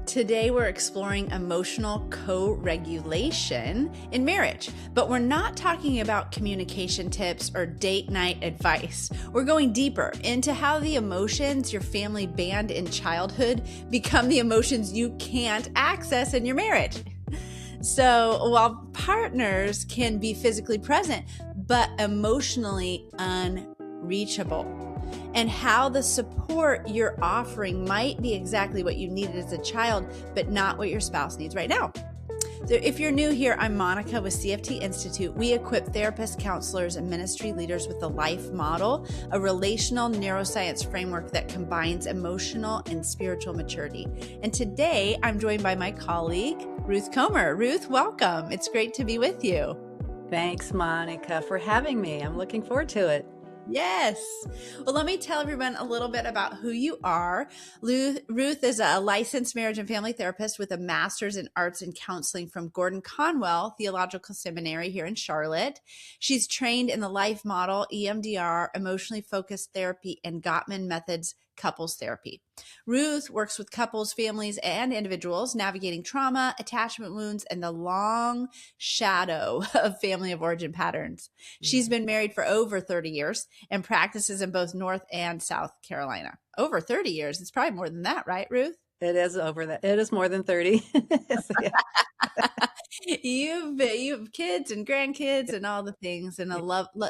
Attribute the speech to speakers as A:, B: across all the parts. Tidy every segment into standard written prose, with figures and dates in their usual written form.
A: Today, we're exploring emotional co-regulation in marriage, but we're not talking about communication tips or date night advice. We're going deeper into how the emotions your family banned in childhood become the emotions you can't access in your marriage. So while partners can be physically present, but emotionally unreachable, and how the support you're offering might be exactly what you needed as a child, but not what your spouse needs right now. So if you're new here, I'm Monica with CFT Institute. We equip therapists, counselors, and ministry leaders with the Life Model, a relational neuroscience framework that combines emotional and spiritual maturity. And today I'm joined by my colleague, Ruth Comer. Ruth, welcome. It's great to be with you.
B: Thanks, Monica, for having me. I'm looking forward to it.
A: Yes. Well, let me tell everyone a little bit about who you are. Ruth is a licensed marriage and family therapist with a master's in arts and counseling from Gordon Conwell Theological Seminary here in Charlotte. She's trained in the Life Model, EMDR, emotionally focused therapy, and Gottman methods couples therapy. Ruth works with couples, families, and individuals navigating trauma, attachment wounds, and the long shadow of family of origin patterns. She's been married for over 30 years and practices in both North and South Carolina. Over 30 years. It's probably more than that, right, Ruth?
B: It is over that. It is more than 30. So, yeah.
A: You have kids and grandkids and all the things, and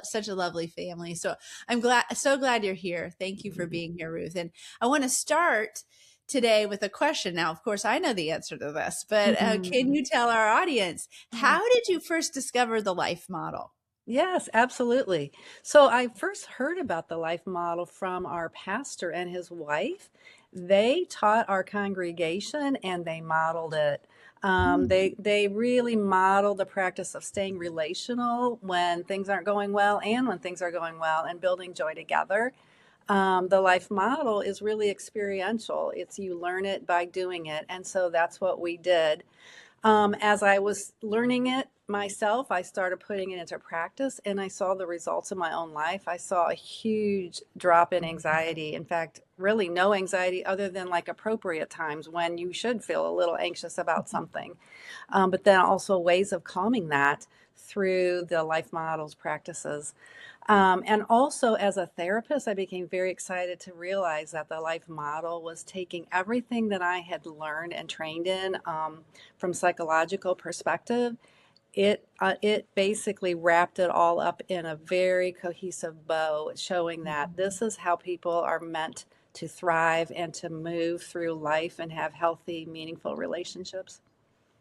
A: such a lovely family. So I'm so glad you're here. Thank you for being here, Ruth. And I want to start today with a question. Now, of course, I know the answer to this, but can you tell our audience, how did you first discover the Life Model?
B: Yes, absolutely. So I first heard about the Life Model from our pastor and his wife. They taught our congregation and they modeled it. They really model the practice of staying relational when things aren't going well and when things are going well, and building joy together. The Life Model is really experiential. It's you learn it by doing it, and so that's what we did. As I was learning it myself, I started putting it into practice, and I saw the results in my own life. I saw a huge drop in anxiety. In fact, really no anxiety other than like appropriate times when you should feel a little anxious about something. But then also ways of calming that through the Life Models practices. And also as a therapist, I became very excited to realize that the Life Model was taking everything that I had learned and trained in from psychological perspective. It basically wrapped it all up in a very cohesive bow, showing that this is how people are meant to thrive and to move through life and have healthy, meaningful relationships.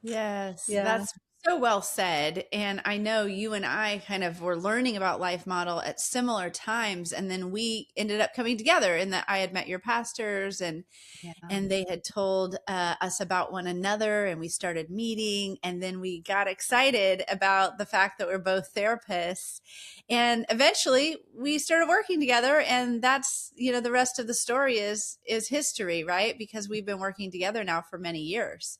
A: Yes,
B: Yeah.
A: that's so well said. And I know you and I kind of were learning about Life Model at similar times. And then we ended up coming together in that I had met your pastors and they had told us about one another, and we started meeting, and then we got excited about the fact that we're both therapists, and eventually we started working together, and that's, the rest of the story is history, right? Because we've been working together now for many years.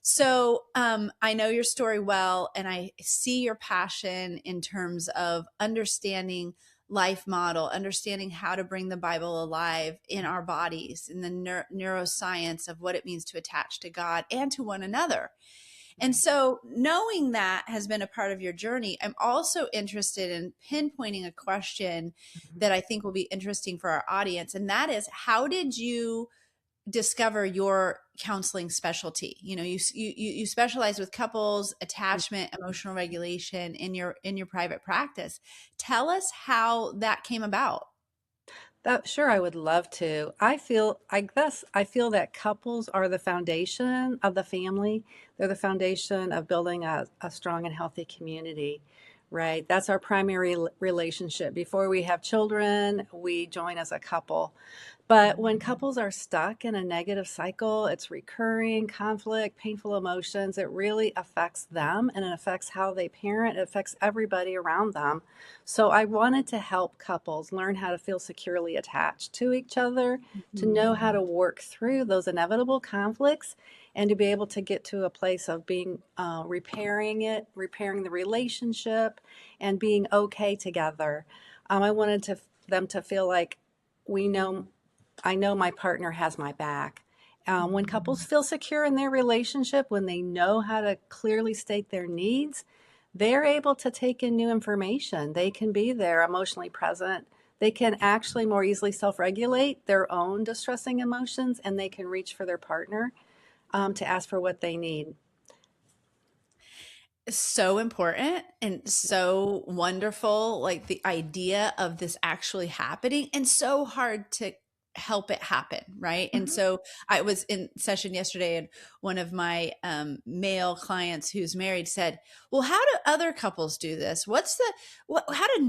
A: So I know your story well, and I see your passion in terms of understanding Life Model, understanding how to bring the Bible alive in our bodies, in the neuroscience of what it means to attach to God and to one another. And so knowing that has been a part of your journey, I'm also interested in pinpointing a question that I think will be interesting for our audience. And that is, how did you discover your counseling specialty? You specialize with couples, attachment, emotional regulation in your private practice. Tell us how that came about.
B: Sure, I would love to. I feel that couples are the foundation of the family. They're the foundation of building a strong and healthy community, right? That's our primary relationship. Before we have children, we join as a couple. But when couples are stuck in a negative cycle, it's recurring conflict, painful emotions. It really affects them, and it affects how they parent. It affects everybody around them. So I wanted to help couples learn how to feel securely attached to each other, to know how to work through those inevitable conflicts, and to be able to get to a place of being repairing the relationship, and being okay together. I wanted them to feel like I know my partner has my back. When couples feel secure in their relationship, when they know how to clearly state their needs, they're able to take in new information. They can be there emotionally present. They can actually more easily self regulate their own distressing emotions, and they can reach for their partner to ask for what they need.
A: So important and so wonderful, like the idea of this actually happening, and so hard to help it happen, right? And
B: Mhm.
A: so I was in session yesterday, and one of my male clients who's married said, well, how do other couples do this? How do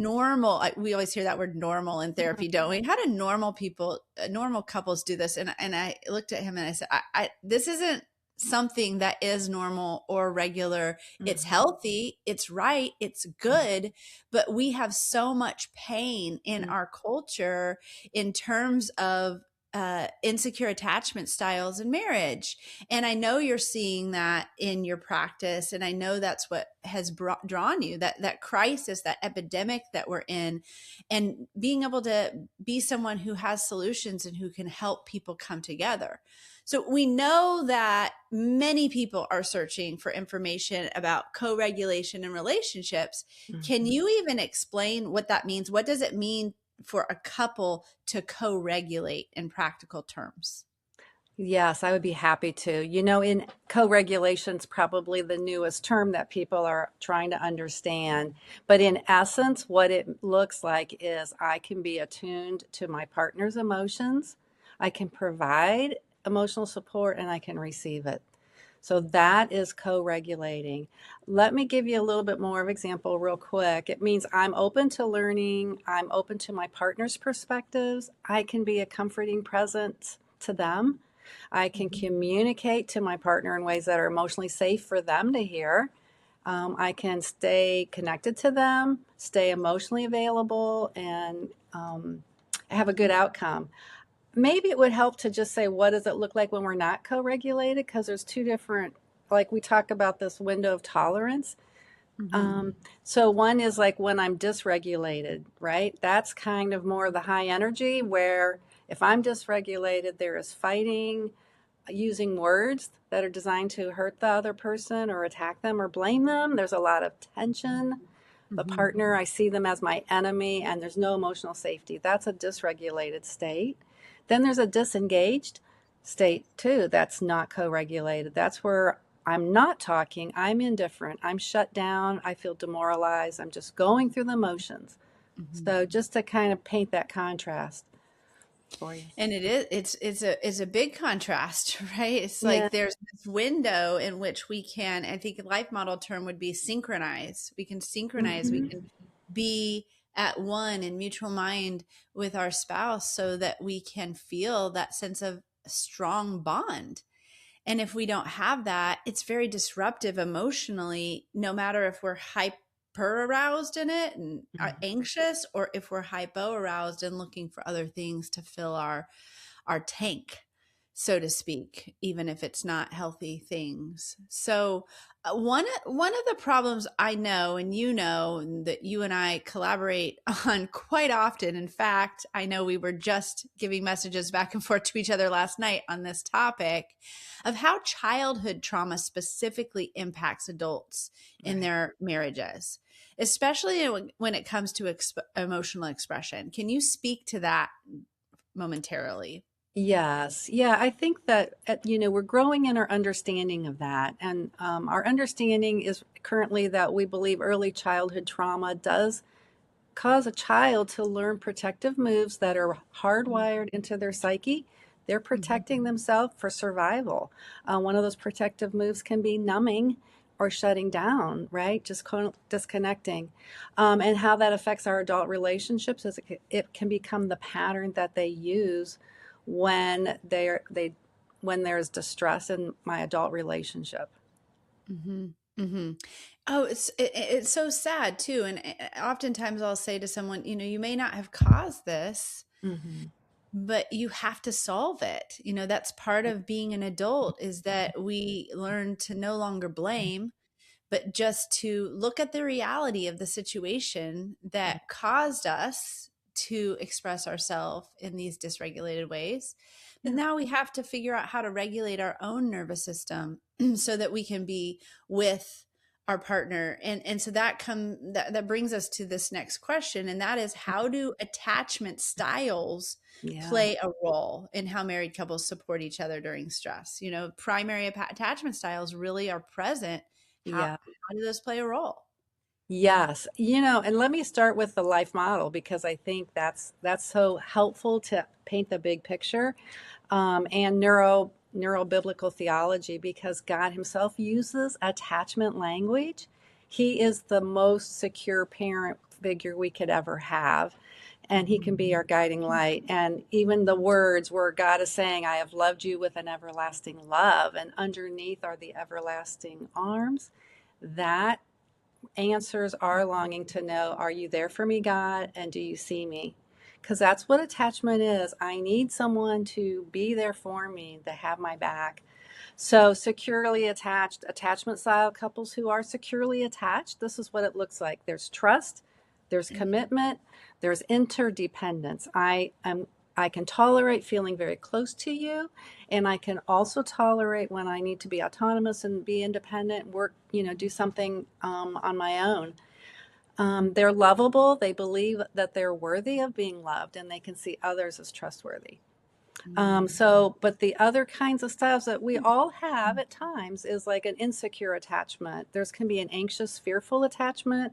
A: we always hear that word normal in therapy, don't we? How do normal people, normal couples do this? And I looked at him and I said, this isn't something that is normal or regular. It's
B: Mhm.
A: healthy, it's right, it's good, but we have so much pain in
B: Mhm.
A: our culture in terms of insecure attachment styles in marriage. And I know you're seeing that in your practice, and I know that's what has drawn you, that crisis, that epidemic that we're in, and being able to be someone who has solutions and who can help people come together. So we know that many people are searching for information about co-regulation in relationships. Can
B: Mhm.
A: you even explain what that means? What does it mean for a couple to co-regulate in practical terms?
B: Yes, I would be happy to. In co-regulation's probably the newest term that people are trying to understand. But in essence, what it looks like is I can be attuned to my partner's emotions, I can provide emotional support, and I can receive it. So that is co-regulating. Let me give you a little bit more of example real quick. It means I'm open to learning, I'm open to my partner's perspectives, I can be a comforting presence to them. I can
A: Mhm.
B: communicate to my partner in ways that are emotionally safe for them to hear. I can stay connected to them, stay emotionally available, and have a good outcome. Maybe it would help to just say, what does it look like when we're not co regulated? Because there's two different, like we talk about this window of tolerance.
A: Mhm.
B: Um, so one is like when I'm dysregulated, right? That's kind of more the high energy where if I'm dysregulated, there is fighting, using words that are designed to hurt the other person or attack them or blame them. There's a lot of tension. The
A: Mhm.
B: partner, I see them as my enemy, and there's no emotional safety. That's a dysregulated state. Then there's a disengaged state, too, that's not co regulated. That's where I'm not talking, I'm indifferent, I'm shut down, I feel demoralized, I'm just going through the motions.
A: Mhm.
B: So, just to kind of paint that contrast for you.
A: And it's a big contrast, right? It's
B: Yeah.
A: like there's this window in which we can, I think life model term would be synchronize. We can synchronize, we
B: Hmm.
A: can be at one in mutual mind with our spouse so that we can feel that sense of strong bond. And if we don't have that, it's very disruptive emotionally, no matter if we're hyper aroused in it and are anxious, or if we're hypo aroused and looking for other things to fill our tank, so to speak, even if it's not healthy things. So one of the problems I know, and you know, and that you and I collaborate on quite often. In fact, I know we were just giving messages back and forth to each other last night on this topic of how childhood trauma specifically impacts adults in
B: Right.
A: their marriages, especially when it comes to emotional expression. Can you speak to that momentarily?
B: Yes. Yeah, I think that, we're growing in our understanding of that. And our understanding is currently that we believe early childhood trauma does cause a child to learn protective moves that are hardwired into their psyche. They're
A: Mhm.
B: protecting themselves for survival. One of those protective moves can be numbing or shutting down, right? Just disconnecting. And how that affects our adult relationships is it can become the pattern that they use when when there's distress in my adult relationship.
A: Mhm. Mhm. Oh, it's so sad too, and oftentimes I'll say to someone, you may not have caused this,
B: Hmm.
A: but you have to solve it. That's part of being an adult, is that we learn to no longer blame, but just to look at the reality of the situation that caused us to express ourselves in these dysregulated ways. But
B: Yeah.
A: now we have to figure out how to regulate our own nervous system so that we can be with our partner. And so that brings us to this next question, and that is, how do attachment styles
B: Yeah.
A: play a role in how married couples support each other during stress? You know, primary attachment styles really are present.
B: Yeah.
A: How do those play a role?
B: Yes. And let me start with the life model because I think that's so helpful to paint the big picture. And neurobiblical theology, because God himself uses attachment language. He is the most secure parent figure we could ever have. And he can be our guiding light. And even the words where God is saying, I have loved you with an everlasting love, and underneath are the everlasting arms, that answers our longing to know, are you there for me, God? And do you see me? Because that's what attachment is. I need someone to be there for me, to have my back. So, securely attached, attachment style couples who are securely attached, this is what it looks like. There's trust, there's commitment, there's interdependence. I can tolerate feeling very close to you, and I can also tolerate when I need to be autonomous and be independent, work, do something on my own. They're lovable. They believe that they're worthy of being loved, and they can see others as trustworthy. But the other kinds of styles that we all have at times is like an insecure attachment. There's can be an anxious, fearful attachment,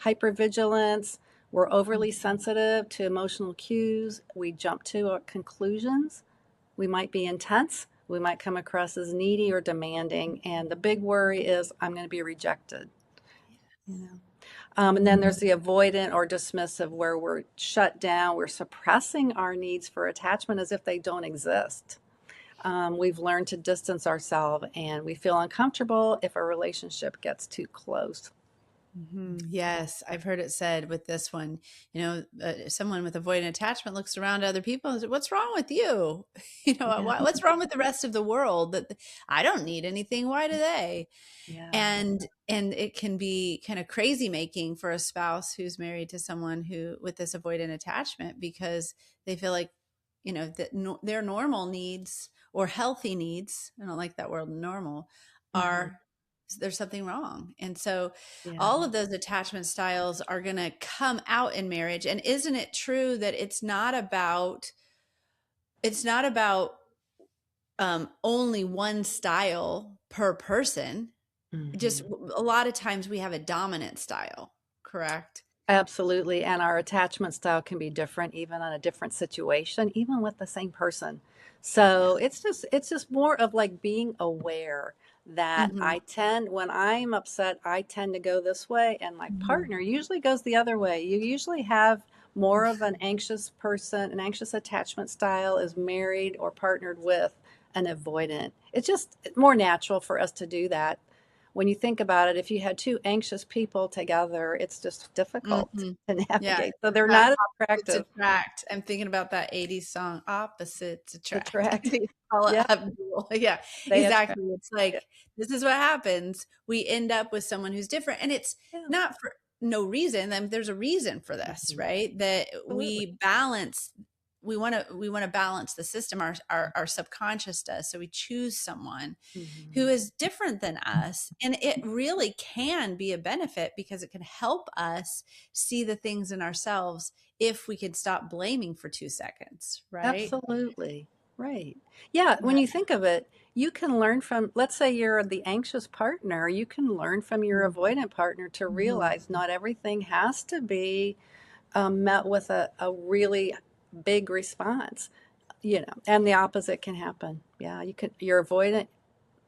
B: hypervigilance. We're overly sensitive to emotional cues. We jump to conclusions. We might be intense. We might come across as needy or demanding. And the big worry is, I'm going to be rejected. You know. And then there's the avoidant or dismissive, where we're shut down, we're suppressing our needs for attachment as if they don't exist. We've learned to distance ourselves, and we feel uncomfortable if a relationship gets too close.
A: Yes, I've heard it said with this one, someone with avoidant attachment looks around at other people and says, "What's wrong with you?
B: Yeah,
A: What's wrong with the rest of the world? That I don't need anything. Why do they?"
B: yeah,
A: And it can be kind of crazy making for a spouse who's married to someone who with this avoidant attachment, because they feel like, that their normal needs or healthy needs, I don't like that word normal,
B: hmm,
A: are there's something wrong. And so
B: yeah,
A: all of those attachment styles are going to come out in marriage. And isn't it true that it's not about only one style per person? Just
B: hmm.
A: a lot of times we have a dominant style, correct?
B: Absolutely. And our attachment style can be different, even on a different situation, even with the same person.
A: Yeah.
B: So it's just more of like being aware that
A: Hmm.
B: when I'm upset, I tend to go this way, and my partner usually goes the other way. You usually have more of an anxious person, an anxious attachment style is married or partnered with an avoidant. It's just more natural for us to do that. When you think about it, if you had two anxious people together, it's just difficult
A: Hmm.
B: to
A: Yeah.
B: navigate. So they're not as
A: Opposites
B: attractive
A: attract. I'm thinking about that 80s song, Opposites
B: to
A: Attract.
B: attract.
A: They call it
B: Yeah,
A: Abdul. Yeah,
B: they attract.
A: exactly. It's
B: Yeah.
A: like, this is what happens. We end up with someone who's different. And it's
B: Yeah.
A: not for no reason. There's a reason for this,
B: Mhm.
A: right? That
B: Absolutely.
A: we want to balance the system. Our subconscious does. So we choose someone who
B: Mhm.
A: is different than us. And it really can be a benefit because it can help us see the things in ourselves if we could stop blaming for 2 seconds, right?
B: Absolutely. Right. Yeah, when
A: Yeah.
B: you think of it, you can learn from, let's say you're the anxious partner, you can learn from your avoidant partner to
A: Mhm.
B: realize not everything has to be met with a really big response, and the opposite can happen. Yeah, your avoidant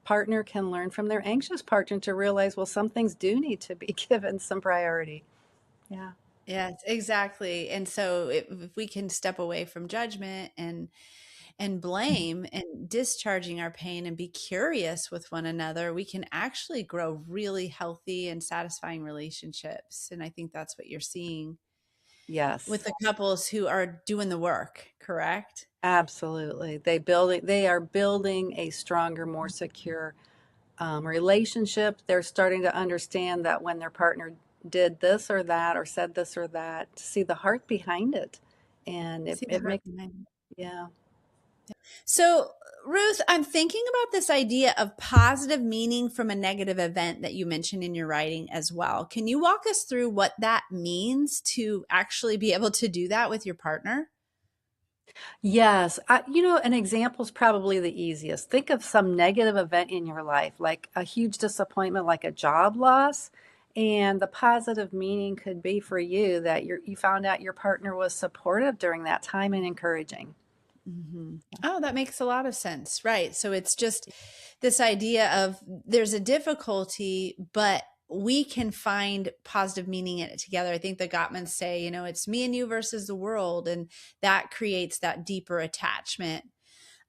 B: partner can learn from their anxious partner to realize, well, some things do need to be given some priority. Yeah.
A: Yes, exactly. And so if we can step away from judgment and blame and discharging our pain and be curious with one another, we can actually grow really healthy and satisfying relationships. And I think that's what you're seeing with
B: Yes.
A: the couples who are doing the work, correct?
B: Absolutely. They are building a stronger, more secure relationship. They're starting to understand that when their partner did this or that or said this or that, to see the heart behind it. And
A: See the
B: it
A: heart
B: makes,
A: behind it.
B: yeah.
A: So, Ruth, I'm thinking about this idea of positive meaning from a negative event that you mentioned in your writing as well. Can you walk us through what that means to actually be able to do that with your partner?
B: Yes. An example is probably the easiest. Think of some negative event in your life, like a huge disappointment, like a job loss. And the positive meaning could be for you that you found out your partner was supportive during that time and encouraging.
A: Mhm. Oh, that makes a lot of sense. Right. So it's just this idea of there's a difficulty, but we can find positive meaning in it together. I think the Gottmans say, it's me and you versus the world. And that creates that deeper attachment,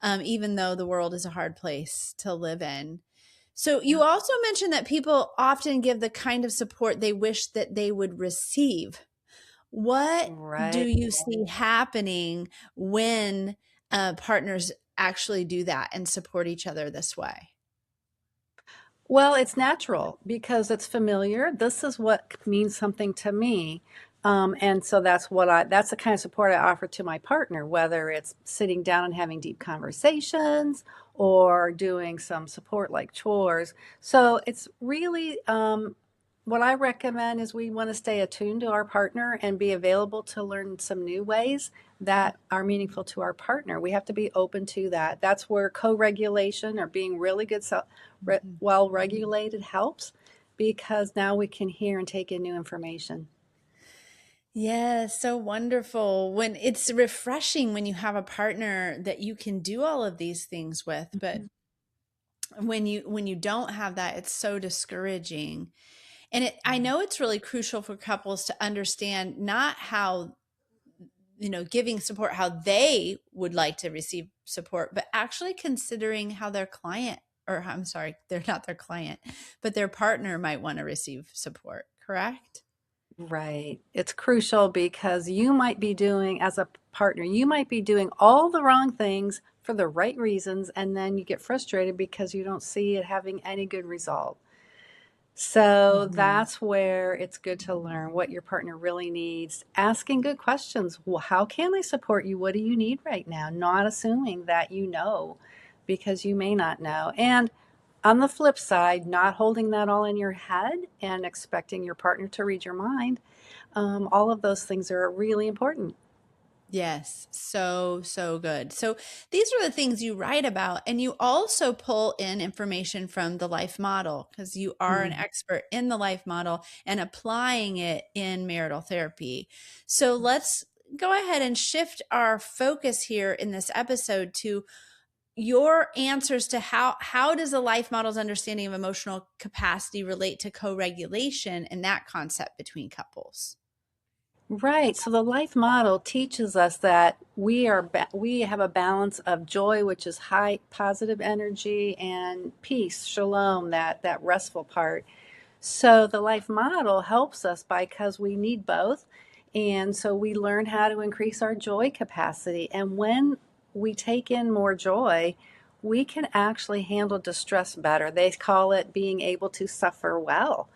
A: even though the world is a hard place to live in. So
B: Yeah.
A: you also mentioned that people often give the kind of support they wish that they would receive. What do
B: Right.
A: you see happening when partners actually do that and support each other this way?
B: Well, it's natural because it's familiar. This is what means something to me. And so that's the kind of support I offer to my partner, whether it's sitting down and having deep conversations or doing some support like chores. So it's really, what I recommend is we want to stay attuned to our partner and be available to learn some new ways that are meaningful to our partner. We have to be open to that. That's where co-regulation or being really good,
A: Mhm.
B: well regulated helps, because now we can hear and take in new information.
A: Yeah, so wonderful. When it's refreshing when you have a partner that you can do all of these things with, but
B: Mhm.
A: when you don't have that, it's so discouraging. And I know it's really crucial for couples to understand not how giving support how they would like to receive support, but actually considering how their client, or I'm sorry, they're not their client, but their partner might want to receive support, correct?
B: Right. It's crucial because you might be doing, as a partner, you might be doing all the wrong things for the right reasons, and then you get frustrated because you don't see it having any good result. So
A: Mhm.
B: that's where it's good to learn what your partner really needs. Asking good questions. Well, how can I support you? What do you need right now? Not assuming that you know, because you may not know. And on the flip side, not holding that all in your head and expecting your partner to read your mind. All of those things are really important.
A: Yes, so, so good. So these are the things you write about, and you also pull in information from the life model because you are an
B: Mhm.
A: expert in the life model and applying it in marital therapy. So let's go ahead and shift our focus here in this episode to your answers to how does the life model's understanding of emotional capacity relate to co-regulation and that concept between couples.
B: Right. So the life model teaches us that we have a balance of joy, which is high positive energy, and peace, shalom, that restful part. So the life model helps us because we need both. And so we learn how to increase our joy capacity. And when we take in more joy, we can actually handle distress better. They call it being able to suffer well.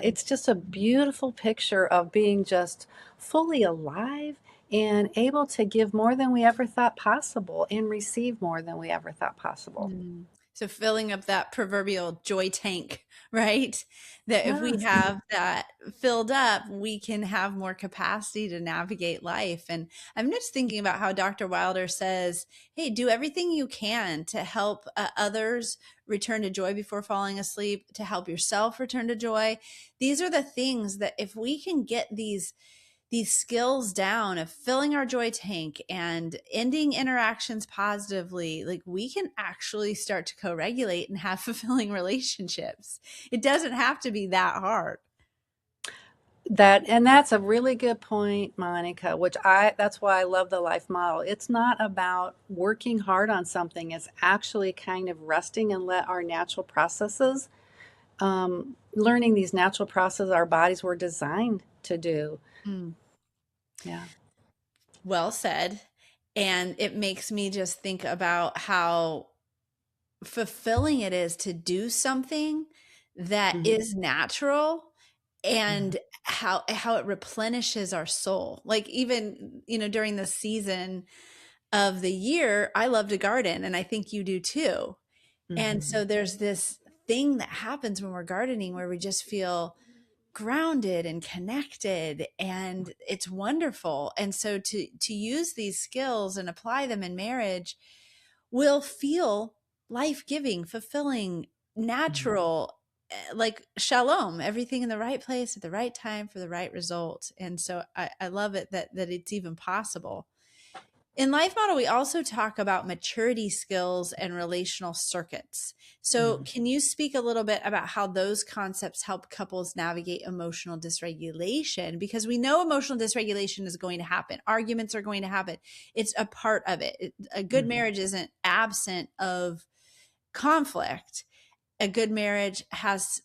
B: It's just a beautiful picture of being just fully alive and able to give more than we ever thought possible and receive more than we ever thought possible.
A: Mm. So filling up that proverbial joy tank, right? That if we
B: Yes.
A: have that filled up, we can have more capacity to navigate life. And I'm just thinking about how Dr. Wilder says, hey, do everything you can to help others return to joy before falling asleep, to help yourself return to joy. These are the things that if we can get these skills down of filling our joy tank and ending interactions positively, like we can actually start to co-regulate and have fulfilling relationships. It doesn't have to be that hard.
B: That's a really good point, Monica, that's why I love the life model. It's not about working hard on something. It's actually kind of resting and let our natural processes, learning these natural processes our bodies were designed to do.
A: Mm,
B: Yeah.
A: well said. And it makes me just think about how fulfilling it is to do something that
B: Mhm.
A: is natural and how it replenishes our soul. Like even, during the season of the year, I love to garden, and I think you do too. And
B: Mm-hmm.
A: so there's this thing that happens when we're gardening where we just feel grounded and connected, and it's wonderful. And so to use these skills and apply them in marriage will feel life-giving, fulfilling,
B: Mm-hmm.
A: natural, like shalom, everything in the right place at the right time for the right result. And so I love it that it's even possible. In Life Model, we also talk about maturity skills and relational circuits. So,
B: Mm-hmm.
A: can you speak a little bit about how those concepts help couples navigate emotional dysregulation? Because we know emotional dysregulation is going to happen, arguments are going to happen. It's a part of it. A good
B: Mm-hmm.
A: marriage isn't absent of conflict. A good marriage has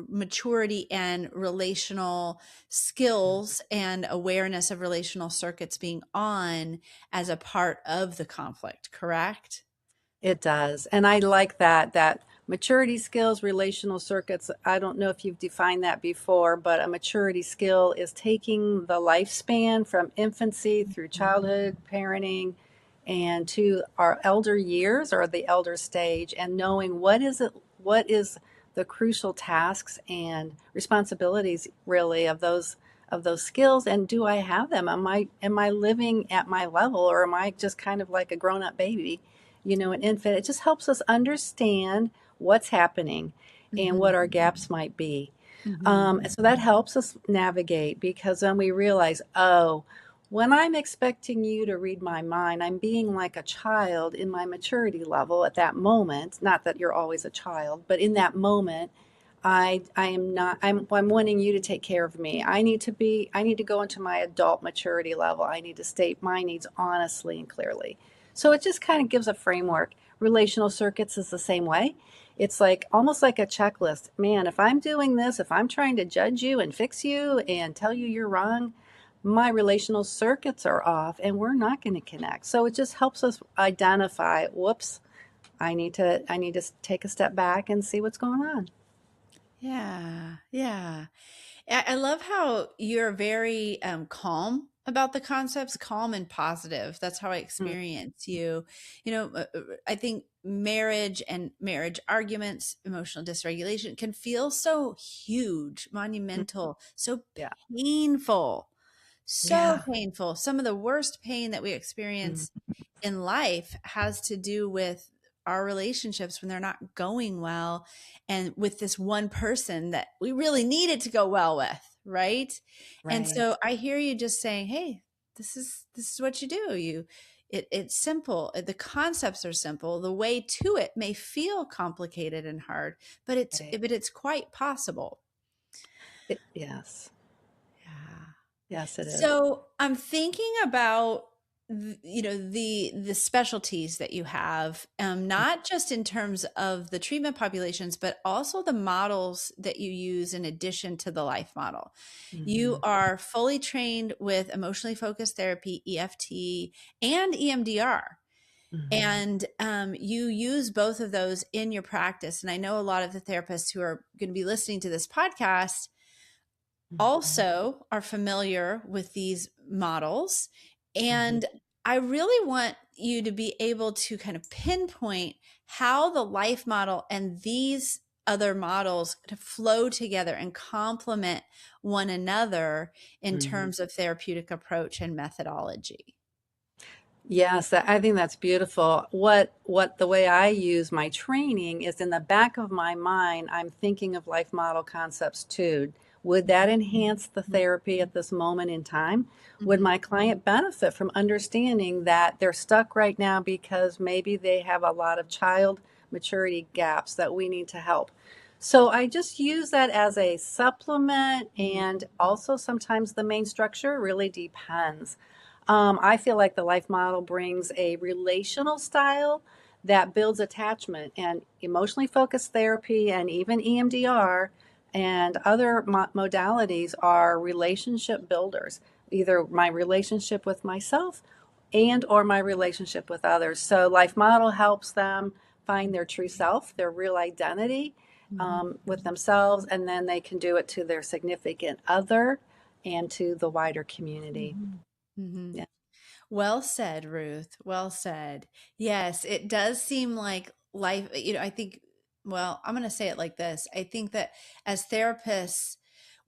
A: maturity and relational skills and awareness of relational circuits being on as a part of the conflict, correct?
B: It does. And I like that maturity skills, relational circuits. I don't know if you've defined that before, but a maturity skill is taking the lifespan from infancy through childhood, parenting, and to our elder years or the elder stage, and knowing what is the crucial tasks and responsibilities really of those skills, and do I have them? Am I living at my level, or am I just kind of like a grown-up baby, an infant? It just helps us understand what's happening and
A: Mm-hmm.
B: what our gaps might be.
A: Mm-hmm.
B: So that helps us navigate, because then we realize, oh, when I'm expecting you to read my mind, I'm being like a child in my maturity level at that moment. Not that you're always a child, but in that moment, I am not, I'm wanting you to take care of me. I need to go into my adult maturity level. I need to state my needs honestly and clearly. So it just kind of gives a framework. Relational circuits is the same way. It's like almost like a checklist. Man, if I'm doing this, if I'm trying to judge you and fix you and tell you you're wrong, my relational circuits are off and we're not going to connect. So it just helps us identify, whoops, I need to take a step back and see what's going on.
A: Yeah, yeah. I love how you're very calm about the concepts, calm and positive. That's how I
B: Mm,
A: experience you. I think marriage and marriage arguments, emotional dysregulation can feel so huge,
B: mm,
A: monumental, so
B: yeah.
A: painful, so
B: Yeah.
A: painful. Some of the worst pain that we
B: Mm,
A: experience in life has to do with our relationships when they're not going well, and with this one person that we really needed to go well with, right? And
B: right.
A: so I hear you just saying, hey, this is what you do. It's simple. The concepts are simple. The way to it may feel complicated and hard, but it's
B: Right.
A: but it's quite possible.
B: Yes.
A: Yeah.
B: Yes, it is.
A: So I'm thinking about the specialties that you have, not just in terms of the treatment populations, but also the models that you use in addition to the life model. You
B: Mm-hmm.
A: are fully trained with emotionally focused therapy, EFT, and EMDR.
B: Mm-hmm.
A: And you use both of those in your practice. And I know a lot of the therapists who are going to be listening to this podcast
B: Mm-hmm.
A: also are familiar with these models.
B: Mm-hmm.
A: And I really want you to be able to kind of pinpoint how the life model and these other models to flow together and complement one another in
B: Mm-hmm.
A: terms of therapeutic approach and methodology.
B: Yes, I think that's beautiful. What the way I use my training is, in the back of my mind, I'm thinking of life model concepts too. Would that enhance the therapy at this moment in time? Would
A: Mhm.
B: my client benefit from understanding that they're stuck right now because maybe they have a lot of child maturity gaps that we need to help? So I just use that as a supplement, and also sometimes the main structure really depends. I feel like the life model brings a relational style that builds attachment, and emotionally focused therapy and even EMDR and other modalities are relationship builders, either my relationship with myself and or my relationship with others. So life model helps them find their true self, their real identity,
A: Mhm.
B: with themselves, and then they can do it to their significant other and to the wider community.
A: Mhm. Mhm.
B: Yeah.
A: Well said, Ruth. Well said. Yes, it does seem like life, I think, well, I'm going to say it like this. I think that as therapists,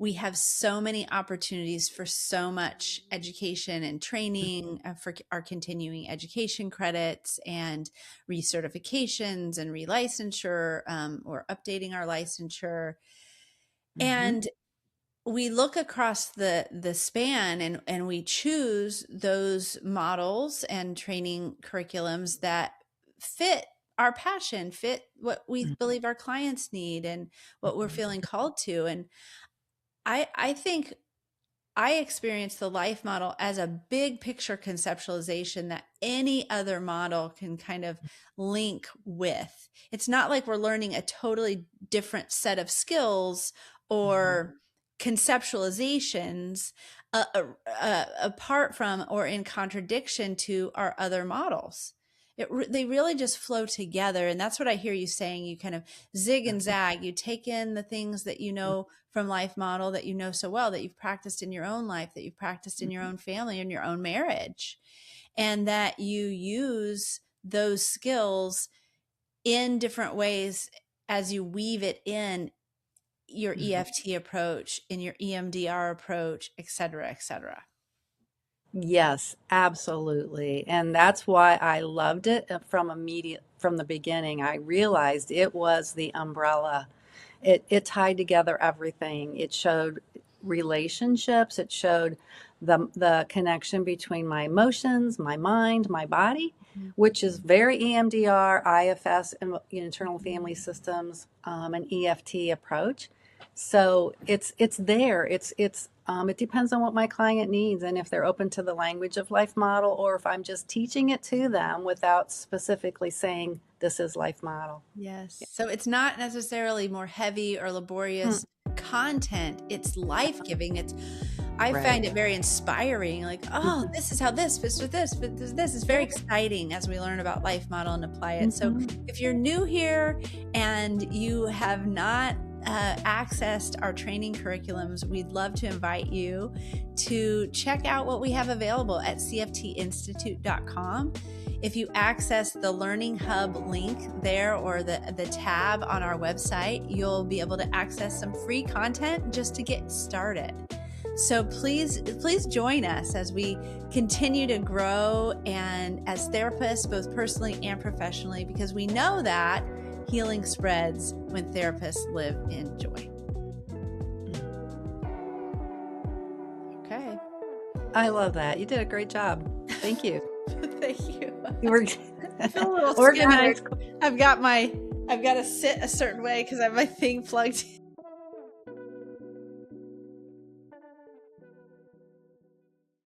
A: we have so many opportunities for so much education and training for our continuing education credits and recertifications and relicensure, or updating our licensure.
B: Mm-hmm.
A: And we look across the span and we choose those models and training curriculums that fit our passion, fit what we believe our clients need and what we're feeling called to. And I think I experience the life model as a big picture conceptualization that any other model can kind of link with. It's not like we're learning a totally different set of skills or conceptualizations apart from or in contradiction to our other models. They really just flow together. And that's what I hear you saying. You kind of zig and zag. You take in the things that you know from life model that you know so well, that you've practiced in your own life, that you've practiced in your own family, in your own marriage, and that you use those skills in different ways as you weave it in your
B: Mm-hmm.
A: EFT approach, in your EMDR approach, et cetera, et cetera.
B: Yes, absolutely. And that's why I loved it from the beginning. I realized it was the umbrella. It tied together everything. It showed relationships. It showed the connection between my emotions, my mind, my body, which is very EMDR, IFS, and internal family systems, an EFT approach. So it's there. It depends on what my client needs and if they're open to the language of life model, or if I'm just teaching it to them without specifically saying this is life model.
A: Yes. So it's not necessarily more heavy or
B: Hmm.
A: laborious content. It's life-giving. I
B: Right.
A: find it very inspiring. Like, oh,
B: Mhm.
A: this is how this fits with this, but this is very exciting as we learn about life model and apply it. So
B: Mhm.
A: if you're new here and you have not accessed our training curriculums, we'd love to invite you to check out what we have available at cftinstitute.com. If you access the Learning Hub link there or the tab on our website, you'll be able to access some free content just to get started. So please join us as we continue to grow and as therapists, both personally and professionally, because we know that healing spreads when therapists live in joy. Okay.
B: I love that. You did a great job. Thank you.
A: Thank you.
B: You were
A: I feel a little skinny.
B: organized.
A: I've got to sit a certain way because I have my thing plugged in.